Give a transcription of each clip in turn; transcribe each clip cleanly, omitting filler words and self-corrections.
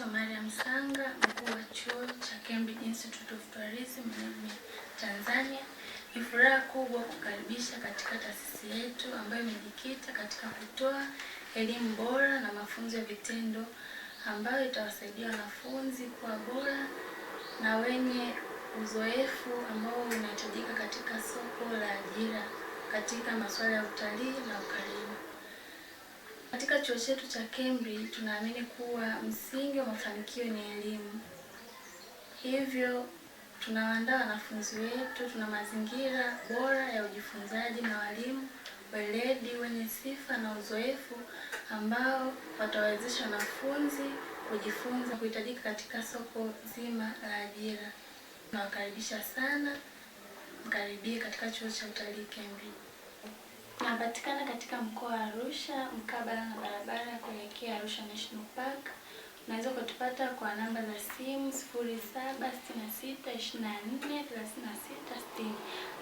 naitwa Mariam Sanga, mkuu wa chuo cha Cambridge Institute of Tourism Management Tanzania. Ni furaha kubwa kukaribisha katika taasisi yetu ambayo imejikita katika kutoa elimu bora na mafunzo ya vitendo ambayo itawasaidia wanafunzi kuwa bora na wenye uzoefu ambao unahitajika katika soko la ajira katika masuala ya utalii na ukarimu. Katika chuo chetu cha Cambridge tunaamini kuwa msingi wa mafanikio ni elimu. Hivyo tunawaandaa wanafunzi wetu, tuna mazingira bora ya ujifunzaji na walimu weledi wenye sifa na uzoefu ambao watawezesha wanafunzi kujifunza kuhitajika katika soko zima la ajira. Tunawakaribisha sana, mkaribie katika chuo cha utalii Cambridge. Tunapatikana katika mkoa wa Arusha, mkabala na barabara ya kuelekea Arusha National Park. Unaweza kutupata kwa namba za simu 0766243660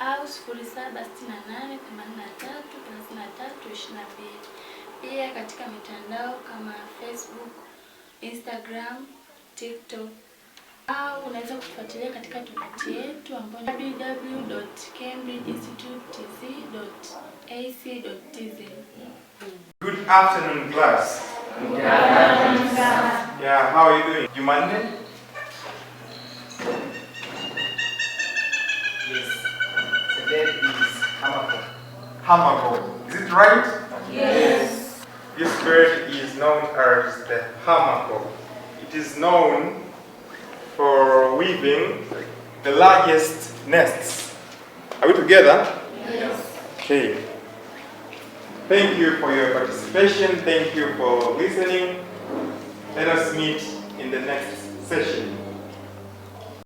au 0768833322. Pia katika mitandao kama Facebook, Instagram, TikTok, au unaweza kufuatilia katika tovuti yetu ambayo ni www.cambridgeinstitutetz.ac.tz. Good afternoon, class. Good afternoon, sir. Yeah, how are you doing? Jumanne? Yes. Today is Hamako. Hamako. Is it right? Yes. This bird is known as the Hamako. It is known for weaving the largest nests. Are we together? Yes. Okay. Thank you for your participation. Thank you for listening. Let us meet in the next session.